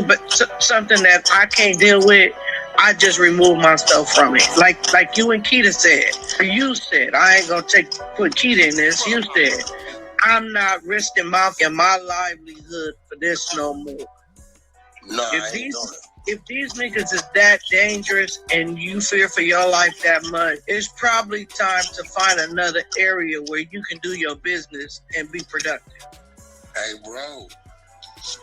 but something that I can't deal with, I just remove myself from it. Like you and Keita said, or you said, I ain't gonna put Keita in this. You said, I'm not risking my livelihood for this no more. No, if these niggas is that dangerous and you fear for your life that much, it's probably time to find another area where you can do your business and be productive. Hey, bro.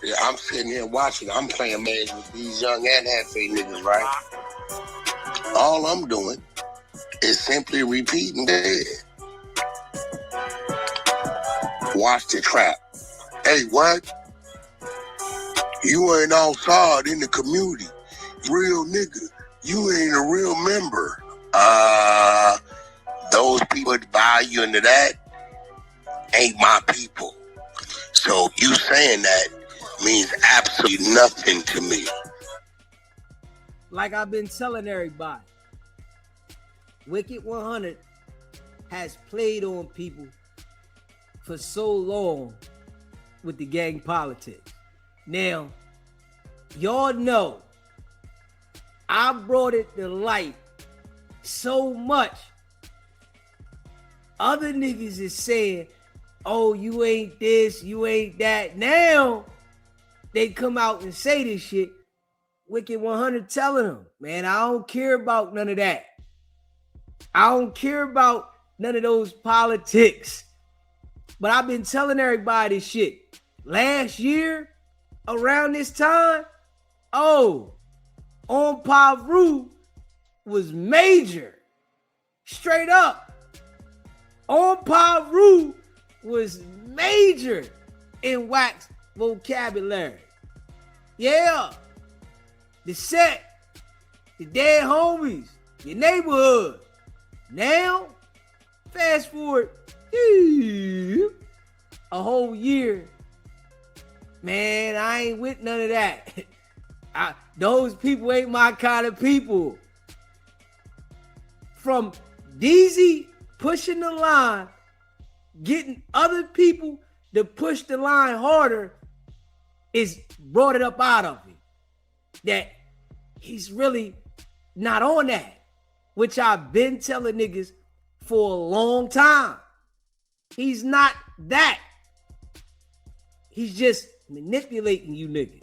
Yeah, I'm sitting here watching. I'm playing man with these young and half-fade niggas, right? All I'm doing is simply repeating that. Watch the trap. Hey, what? You ain't outside in the community. Real nigga. You ain't a real member. Those people that buy you into that ain't my people. So you saying that means absolutely nothing to me. Like I've been telling everybody, Wicked100 has played on people for so long with the gang politics. Now, y'all know I brought it to light so much. Other niggas is saying, oh, you ain't this, you ain't that. Now, they come out and say this shit. Wicked100 telling them, man, I don't care about none of that. I don't care about none of those politics. But I've been telling everybody this shit. Last year, around this time, On Paru was major. Straight up. On Paru was major in wax vocabulary. Yeah. The set, the dead homies, your neighborhood. Now, fast forward a whole year. Man, I ain't with none of that. Those people ain't my kind of people. From DEEZY pushing the line, getting other people to push the line harder, is brought it up out of me. That he's really not on that, which I've been telling niggas for a long time. He's not that. He's just manipulating you niggas.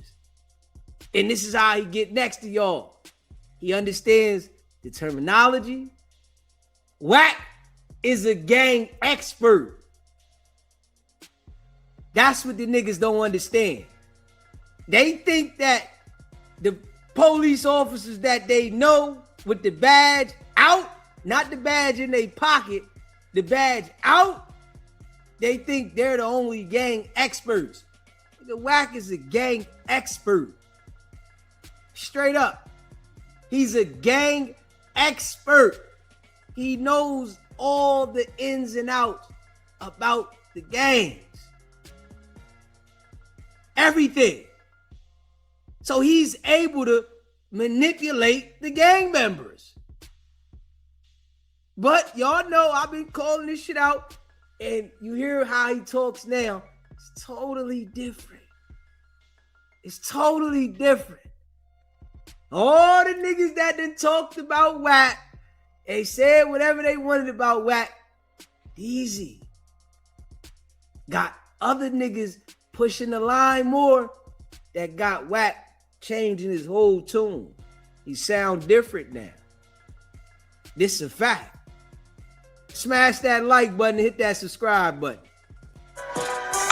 And this is how he get next to y'all. He understands the terminology. Wack is a gang expert. That's what the niggas don't understand. They think that the police officers that they know with the badge out, not the badge in their pocket, the badge out, they think they're the only gang experts. The Wack is a gang expert. Straight up. He's a gang expert. He knows all the ins and outs about the gangs. Everything. So he's able to manipulate the gang members. But y'all know I've been calling this shit out, and you hear how he talks now. It's totally different. It's totally different. All the niggas that done talked about Wack, they said whatever they wanted about Wack, DEEZY got other niggas pushing the line more that got Wack changing his whole tune. He sound different now. This is a fact. Smash that like button, hit that subscribe button.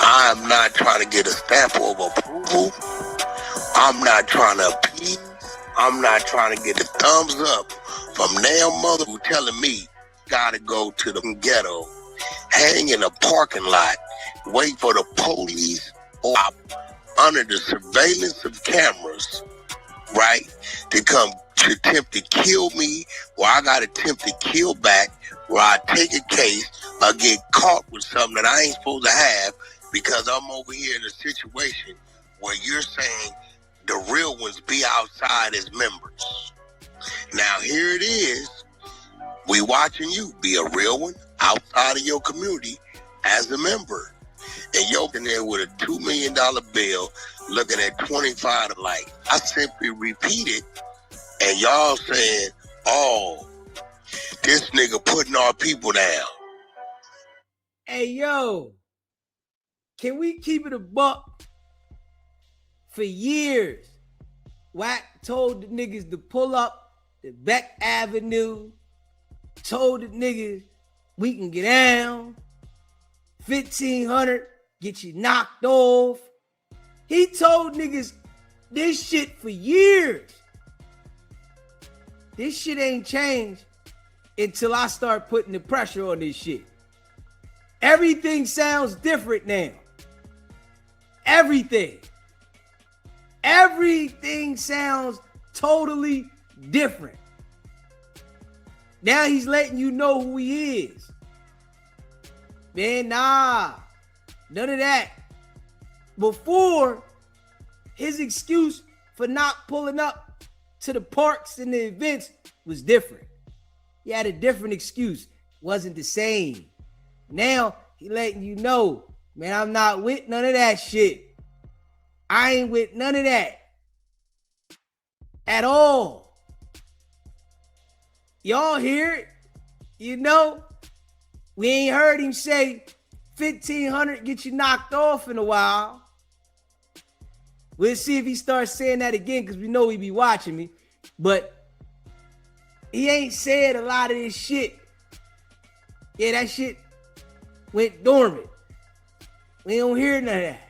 I'm not trying to get a stamp of approval. I'm not trying to appease. I'm not trying to get a thumbs up from damn mother who telling me gotta go to the ghetto, hang in a parking lot, wait for the police or under the surveillance of cameras, right, to come to attempt to kill me, or I got to attempt to kill back, where I take a case or get caught with something that I ain't supposed to have because I'm over here in a situation where you're saying the real ones be outside as members. Now here it is. We watching you be a real one outside of your community as a member. And you're in there with a $2 million bill looking at 25 to life. I simply repeat it, and y'all saying, oh, this nigga putting our people down. Hey, yo, can we keep it a buck? For years, Wack told the niggas to pull up the Beck Avenue, told the niggas we can get down, 1,500, get you knocked off. He told niggas this shit for years. This shit ain't changed until I start putting the pressure on this shit. Everything sounds different now. Everything sounds totally different. Now he's letting you know who he is. Man, nah, none of that. Before, his excuse for not pulling up to the parks and the events was different. He had a different excuse. Wasn't the same. Now, he letting you know, man, I'm not with none of that shit. I ain't with none of that. At all. Y'all hear it? You know? We ain't heard him say 1,500 get you knocked off in a while. We'll see if he starts saying that again, because we know he be watching me. But he ain't said a lot of this shit. Yeah, that shit went dormant. We don't hear none of that.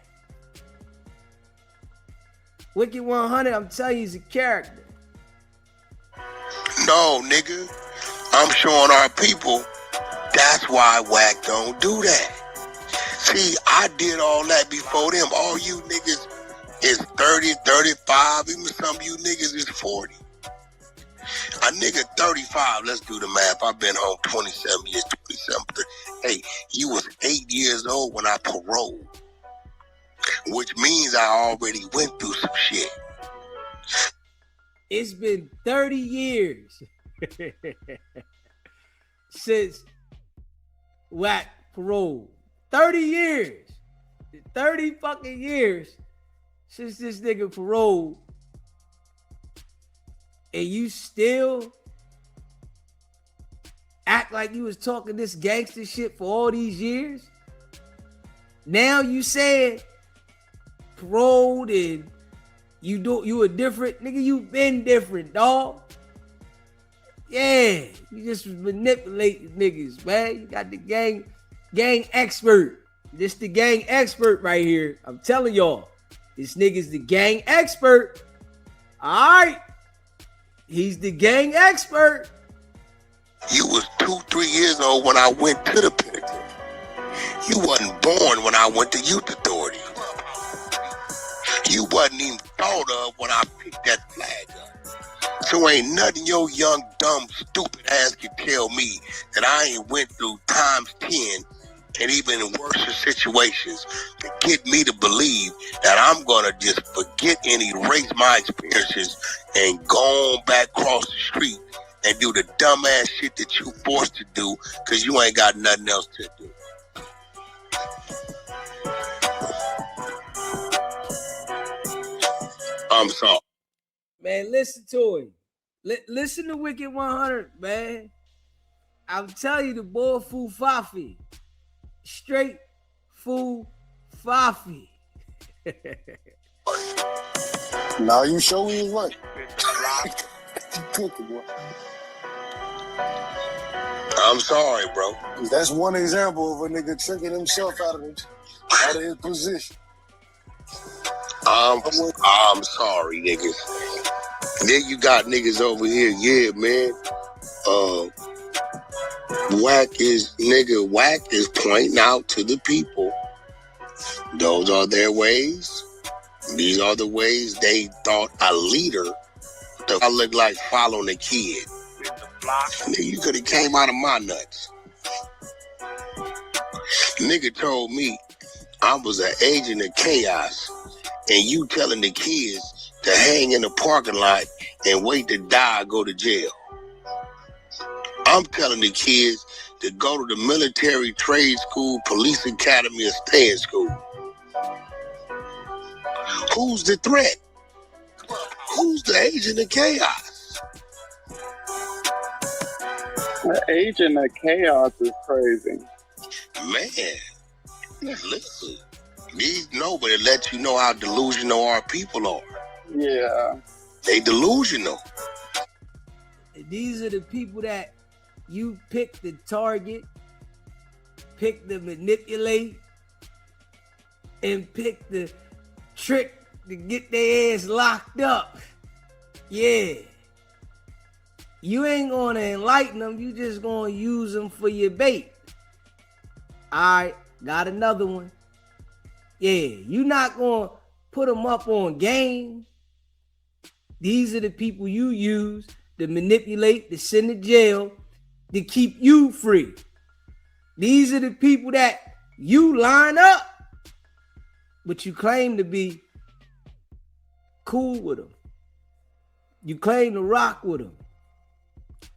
Wicked100, I'm telling you, he's a character. No, nigga. I'm showing our people that's why Wack don't do that. See, I did all that before them. All you niggas is 30, 35. Even some of you niggas is 40. A nigga 35, let's do the math. I've been home 27 years, 27, 30. Hey, you was 8 years old when I paroled. Which means I already went through some shit. It's been 30 years since Wack parole. 30 years. 30 fucking years since this nigga paroled. And you still act like you was talking this gangster shit for all these years? Now you said paroled and you a different nigga. You been different, dog. Yeah, you just was manipulating niggas, man. You got the gang expert. This the gang expert right here. I'm telling y'all, this nigga's the gang expert. All right, he's the gang expert. You was 2-3 years old when I went to the penitentiary. You wasn't born when I went to youth authority. You wasn't even thought of when I picked that flag up. So ain't nothing your young, dumb, stupid ass can tell me that I ain't went through times 10 and even in worse situations to get me to believe that I'm gonna just forget and erase my experiences and go on back across the street and do the dumbass shit that you forced to do because you ain't got nothing else to do. I'm sorry. Man, listen to him. Listen to Wicked100, man. I'm telling you, the boy Foo Fafi. Straight Foo Fafi. Now you show me his right. I'm sorry, bro. That's one example of a nigga tricking himself out of his position. I'm sorry, niggas. Then you got niggas over here, yeah, man. Wack is pointing out to the people. Those are their ways. These are the ways they thought a leader. I look like following a kid. Nigga, you could have came out of my nuts. Nigga told me I was an agent of chaos, and you telling the kids to hang in the parking lot and wait to die or go to jail. I'm telling the kids to go to the military, trade school, police academy, or stay in school. Who's the threat? Who's the agent of chaos? The agent of chaos is crazy. Man, listen. But it lets you know how delusional our people are. Yeah. They delusional. These are the people that you pick the target, pick the manipulate, and pick the trick to get their ass locked up. Yeah. You ain't gonna enlighten them, you just gonna use them for your bait. Alright, got another one. Yeah, you not gonna put them up on game. These are the people you use to manipulate, to send to jail, to keep you free. These are the people that you line up, but you claim to be cool with them. You claim to rock with them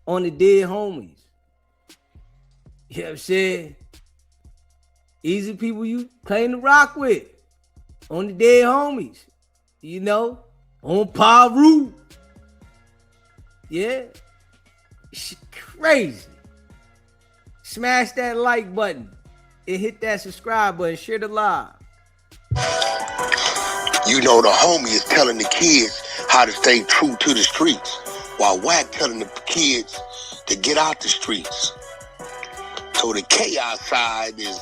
on the dead homies. You know what I'm saying? These are people you claim to rock with on the dead homies. You know, on Paru. Yeah. Shit crazy. Smash that like button and hit that subscribe button. Share the live. You know, the homie is telling the kids how to stay true to the streets, while Wack telling the kids to get out the streets. So the chaos side is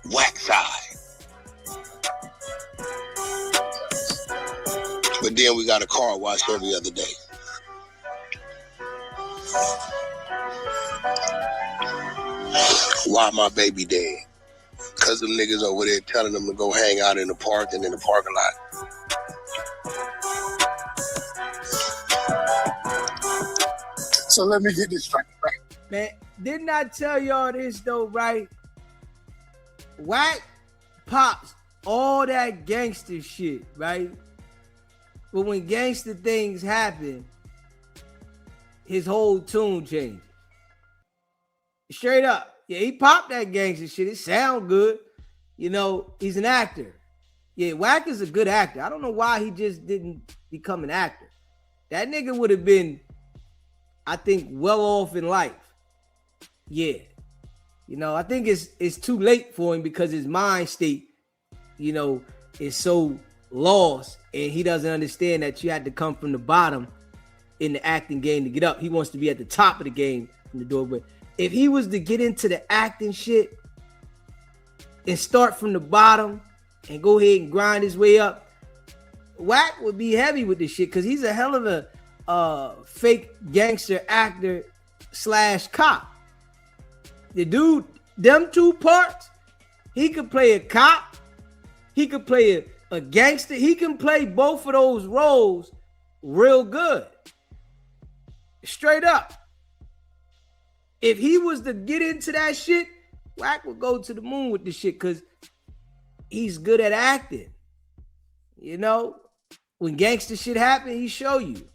Wack side. But then we got a car wash every other day. Why my baby dead? Because them niggas over there telling them to go hang out in the park and in the parking lot. So let me get this straight. Man, didn't I tell y'all this though, right? Wack pops all that gangster shit, right? But when gangster things happen, his whole tune changes. Straight up. Yeah, he popped that gangster shit. It sound good. You know, he's an actor. Yeah, Wack is a good actor. I don't know why he just didn't become an actor. That nigga would have been, I think, well off in life. Yeah. You know, I think it's too late for him because his mind state, you know, is so lost and he doesn't understand that you had to come from the bottom in the acting game to get up. He wants to be at the top of the game from the door. But if he was to get into the acting shit and start from the bottom and go ahead and grind his way up, Wack would be heavy with this shit because he's a hell of a fake gangster actor / cop. The dude, them two parts, he could play a cop, he could play a gangster, he can play both of those roles real good. Straight up. If he was to get into that shit, Wack would go to the moon with this shit because he's good at acting. You know, when gangster shit happen, he show you.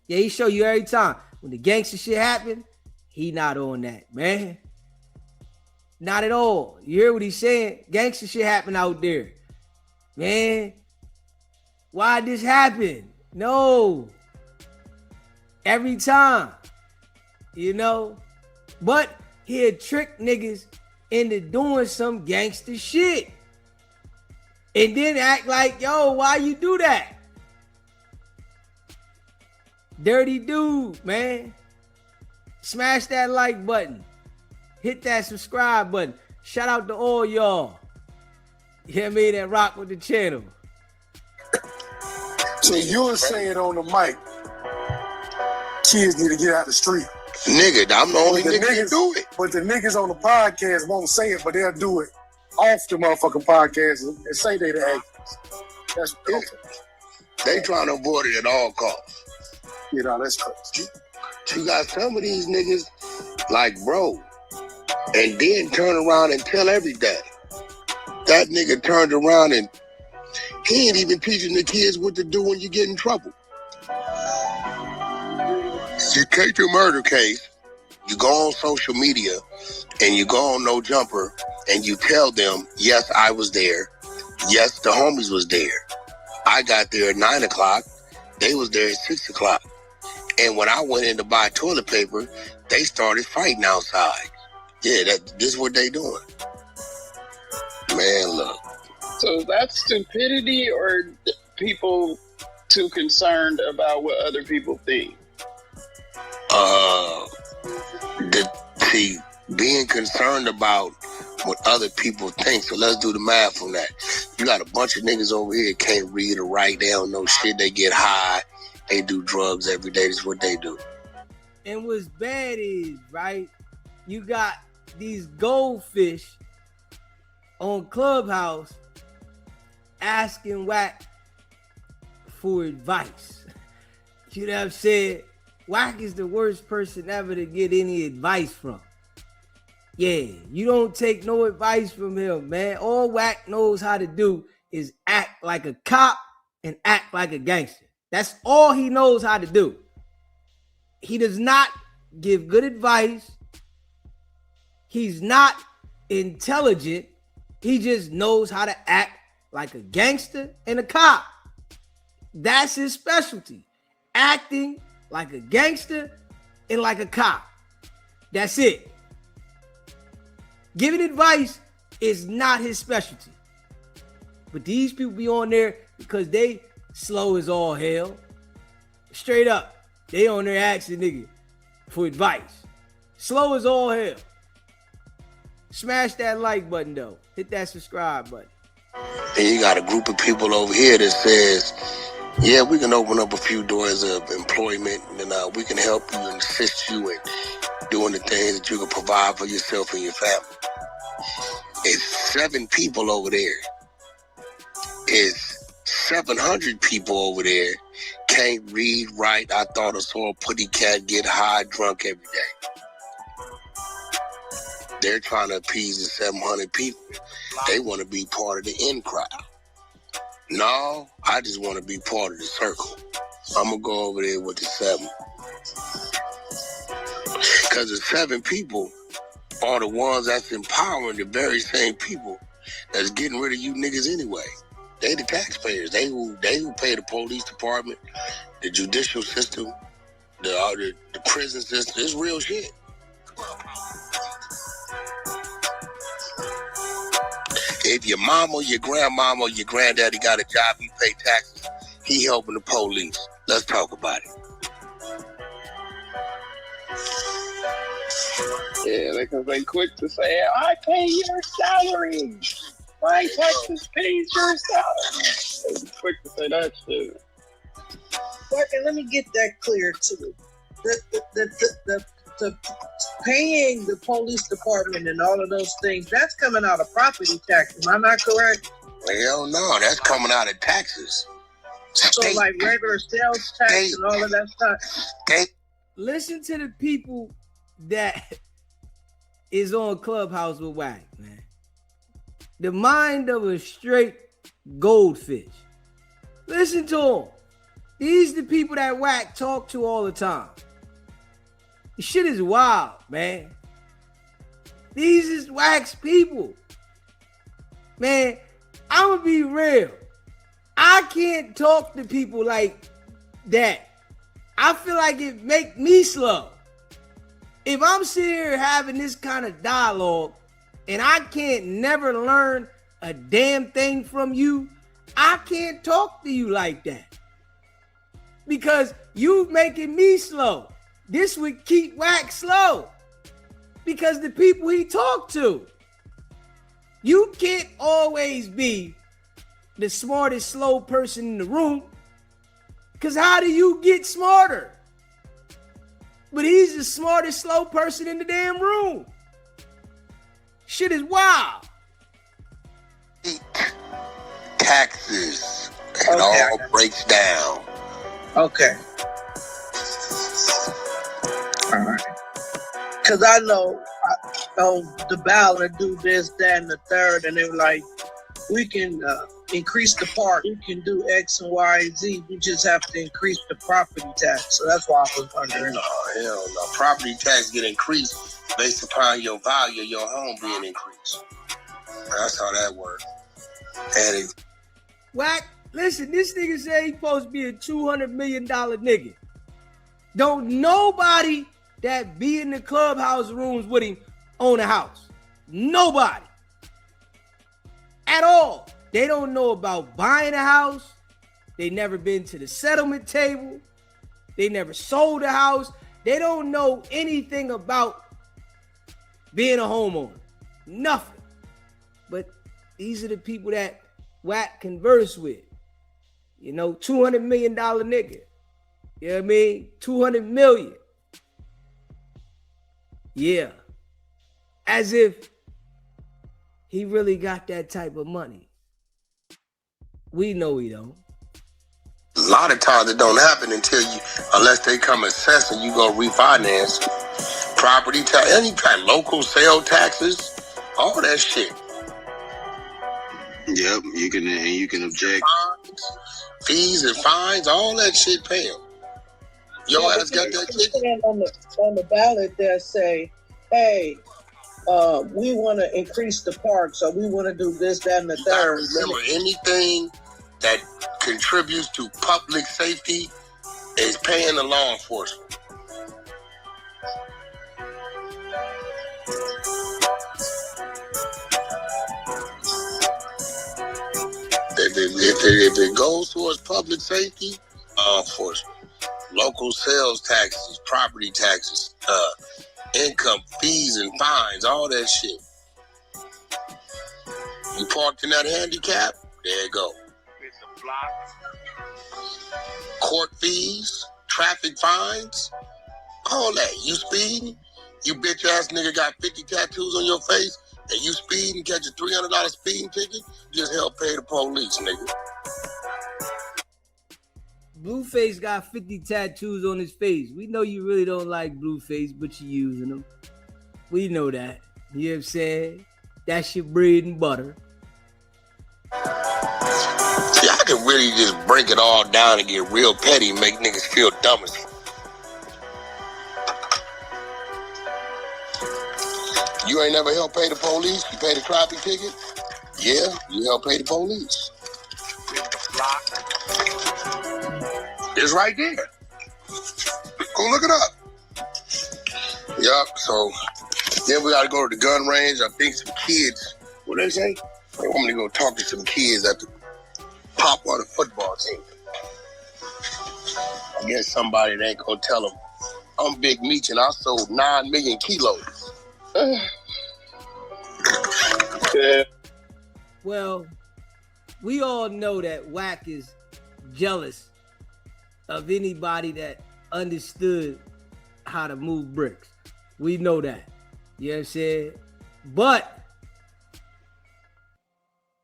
Yeah, he show you every time. When the gangster shit happen, he not on that, man. Not at all. You hear what he's saying? Gangster shit happen out there. Man, why'd this happen? No. Every time. You know? But he'll trick niggas into doing some gangster shit. And then act like, yo, why you do that? Dirty dude, man. Smash that like button. Hit that subscribe button. Shout out to all y'all. You hear me? That rock with the channel. So you were saying on the mic, kids need to get out the street. Nigga, I'm the only nigga that do it. But the niggas on the podcast won't say it, but they'll do it off the motherfucking podcast and say they the actors. That's okay. They trying to avoid it at all costs. You know, that's crazy. You got some of these niggas like, bro, and then turn around and tell every daddy. That nigga turned around and he ain't even teaching the kids what to do when you get in trouble. You take your murder case, you go on social media, and you go on No Jumper, and you tell them, yes, I was there. Yes, the homies was there. I got there at 9 o'clock. They was there at 6 o'clock. And when I went in to buy toilet paper, they started fighting outside. Yeah, this is what they doing. Man, look. So is that stupidity or people too concerned about what other people think? Being concerned about what other people think. So let's do the math on that. You got a bunch of niggas over here can't read or write. They don't know shit. They get high. They do drugs every day. That's what they do. And what's bad is, right, you got these Goldfish on Clubhouse asking Wack for advice. You know what I'm saying? Wack is the worst person ever to get any advice from. Yeah, you don't take no advice from him, man. All Wack knows how to do is act like a cop and act like a gangster. That's all he knows how to do. He does not give good advice. He's not intelligent. He just knows how to act like a gangster and a cop. That's his specialty. Acting like a gangster and like a cop. That's it. Giving advice is not his specialty. But these people be on there because they slow as all hell. Straight up. They on there asking nigga for advice. Slow as all hell. Smash that like button though. Hit that subscribe button. And you got a group of people over here that says, yeah, we can open up a few doors of employment and we can help you and assist you in doing the things that you can provide for yourself and your family. It's 7 people over there. It's 700 people over there. Can't read, write. I thought I saw a putty cat get high, drunk every day. They're trying to appease the 700 people. They want to be part of the in crowd. No, I just want to be part of the circle. I'm going to go over there with the 7. Because the 7 people are the ones that's empowering the very same people that's getting rid of you niggas anyway. They the taxpayers. They who pay the police department, the judicial system, the prison system. It's real shit. If your mama, your grandmama, or your granddaddy got a job, he pay taxes, he helping the police. Let's talk about it. Yeah, because they quick to say, I pay your salary. My taxes pays your salary. They quick to say that shit. And let me get that clear too. The paying the police department and all of those things, that's coming out of property tax. Am I not correct? Hell no, that's coming out of taxes. So like regular sales tax and all of that stuff. Listen to the people that is on Clubhouse with Wack, man. The mind of a straight goldfish. Listen to them. These the people that Wack talk to all the time. This shit is wild, man. These is Wack's people. Man, I'm gonna be real. I can't talk to people like that. I feel like it make me slow. If I'm sitting here having this kind of dialogue and I can't never learn a damn thing from you, I can't talk to you like that. Because you making me slow. This would keep Wack slow. Because the people he talk to. You can't always be the smartest slow person in the room. Because how do you get smarter? But he's the smartest slow person in the damn room. Shit is wild. Taxes. It all breaks down. Okay. All right. Because I know the ballot do this, that, and the third, and they were like, we can increase the park. We can do X and Y, Z. We just have to increase the property tax. So that's why I was wondering. No, hell no. Property tax get increased based upon your value of your home being increased. That's how that works. And Wack, listen, this nigga say he supposed to be a $200 million nigga. Don't nobody that be in the clubhouse rooms with him own a house. Nobody. At all. They don't know about buying a house. They never been to the settlement table. They never sold a house. They don't know anything about being a homeowner. Nothing. But these are the people that Wack converse with. You know, $200 million nigga. You know what I mean? 200 million. Yeah. As if he really got that type of money. We know he don't. a lot of times it don't happen unless they come assess and you go refinance. Property tax, any kind, local sale taxes, all that shit. Yep, you can object. Fines, fees and fines, all that shit pay them. Your ass got that shit on the ballot that say, hey, we want to increase the parks, or we want to do this, that, and the third. Remember, anything that contributes to public safety is paying the law enforcement. If it goes towards public safety, law enforcement, local sales taxes, property taxes, income, fees and fines, all that shit. You parked in that handicap, there you go. It's a block. Court fees, traffic fines, all that. You speeding, you bitch ass nigga got 50 tattoos on your face, and you speed and catch a $300 speeding ticket, just help pay the police, nigga. Blueface got 50 tattoos on his face. We know you really don't like Blueface, but you're using them. We know that. You know what I'm saying? That's your bread and butter. See, I can really just break it all down and get real petty and make niggas feel dumb as fuck. You ain't never helped pay the police? You pay the traffic ticket? Yeah, you help pay the police. It's right there. Go look it up. Yup, so then we gotta go to the gun range. I think some kids, what they say? They want me to go talk to some kids at the pop on the football team. I guess somebody that ain't gonna tell them, I'm Big Meech and I sold 9 million kilos. Yeah. Well, we all know that Wack is jealous of anybody that understood how to move bricks. We know that. You know what I'm saying? But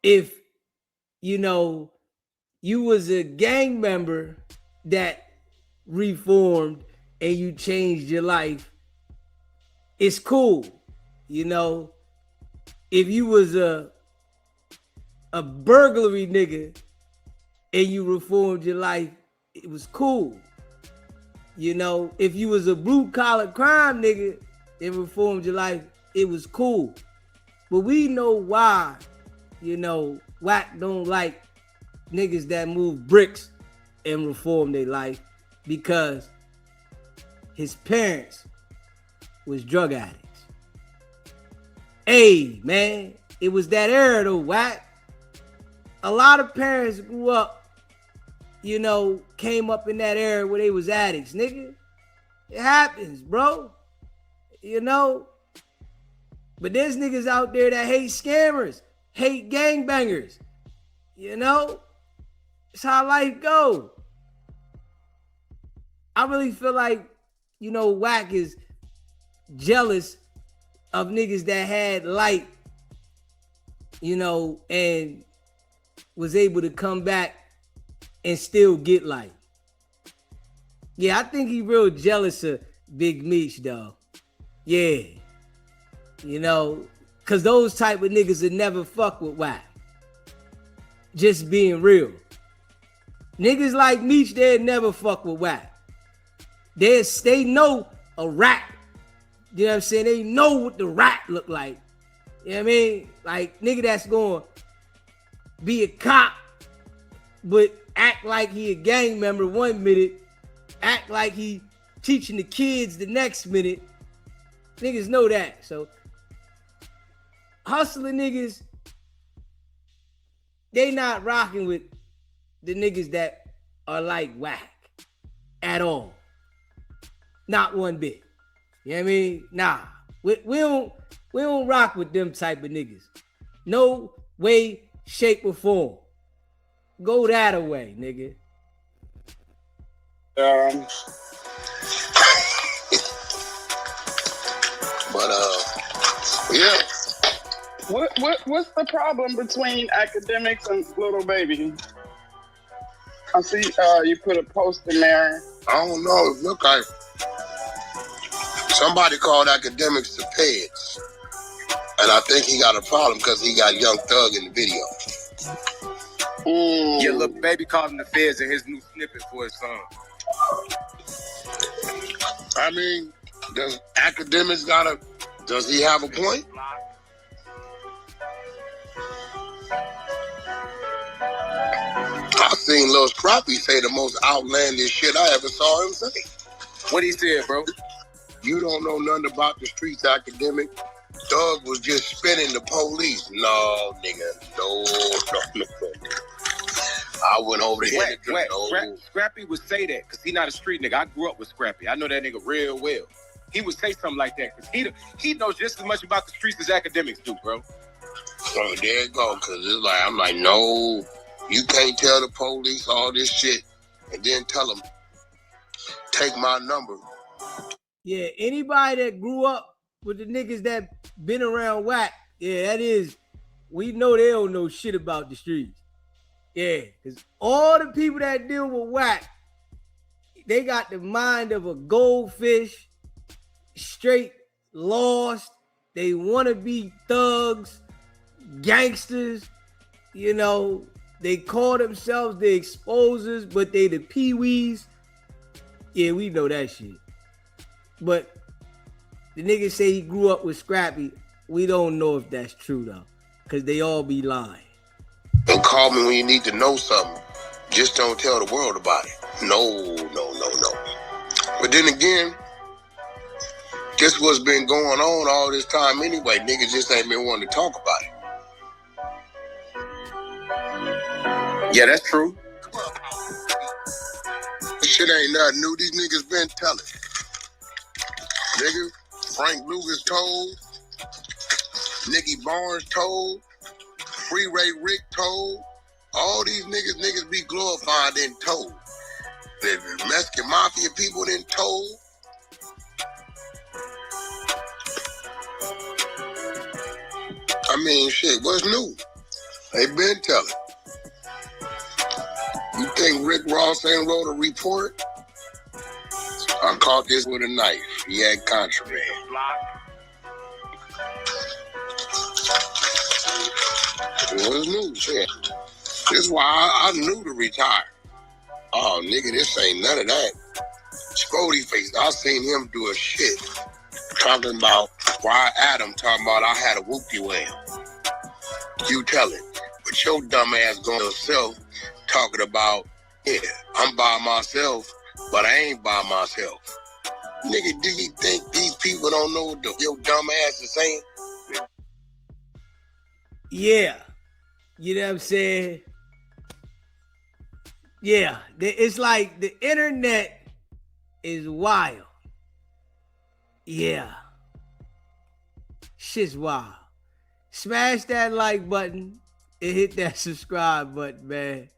if, you was a gang member that reformed and you changed your life, it's cool. If you was a burglary nigga and you reformed your life, it was cool. If you was a blue collar crime nigga and reformed your life, it was cool. But we know why, Wack don't like niggas that move bricks and reform their life, because his parents was drug addicts. Hey, man, it was that era though, Wack. A lot of parents grew up, came up in that era where they was addicts, nigga. It happens, bro. But there's niggas out there that hate scammers, hate gangbangers. It's how life go. I really feel like, Wack is jealous of niggas that had light, and was able to come back and still get light. Yeah, I think he real jealous of Big Meech, though. Yeah. Because those type of niggas would never fuck with Wack. Just being real. Niggas like Meech, they'd never fuck with Wack. They know a rat. You know what I'm saying? They know what the rat look like. You know what I mean? Like, nigga that's going be a cop, but act like he a gang member 1 minute, act like he teaching the kids the next minute. Niggas know that. So hustling niggas, they not rocking with the niggas that are like whack at all. Not one bit. You know what I mean? Nah. We don't rock with them type of niggas. No way, shape, or form. Go that away, nigga. But yeah. What's the problem between academics and Little Baby? I see you put a post in there. I don't know. Look like somebody called academics the feds. And I think he got a problem because he got Young Thug in the video. Yeah, Little Baby called him the feds in his new snippet for his song. I mean, does he have a point? I seen Lil Scrappy say the most outlandish shit I ever saw him say. What he said, bro? You don't know nothing about the streets, academic. Thug was just spinning the police. No, nigga. No. I went over there. Scrappy would say that because he not a street nigga. I grew up with Scrappy. I know that nigga real well. He would say something like that because he knows just as much about the streets as academics do, bro. So there you go, because it's like, I'm like, no, you can't tell the police all this shit and then tell them, take my number. Yeah, anybody that grew up with the niggas that been around whack, yeah, that is, we know they don't know shit about the streets. Yeah, because all the people that deal with whack, they got the mind of a goldfish, straight lost. They want to be thugs, gangsters, you know. They call themselves the exposers, but they the peewees. Yeah, we know that shit. But the nigga say he grew up with Scrappy. We don't know if that's true though, because they all be lying. And call me when you need to know something. Just don't tell the world about it. No. But then again, this what's been going on all this time anyway. Niggas just ain't been wanting to talk about it. Yeah, that's true. This shit ain't nothing new. These niggas been telling. Nigga, Frank Lucas told. Nicky Barnes told. Free Ray Rick told. All these niggas be glorified and told. The Mexican Mafia people then told. I mean, shit, what's new? They been telling. You think Rick Ross ain't wrote a report? I caught this with a knife. He had contraband. What's new? Shit. This is why I knew to retire. Oh, nigga, this ain't none of that. Scody face. I seen him do a shit talking about why Adam talking about I had a whoopty whale. You tell it. But your dumb ass going yourself talking about, yeah, I'm by myself, but I ain't by myself. Nigga, do you think these people don't know what your dumb ass is saying? Yeah. You know what I'm saying? Yeah. It's like the internet is wild. Yeah. Shit's wild. Smash that like button and hit that subscribe button, man.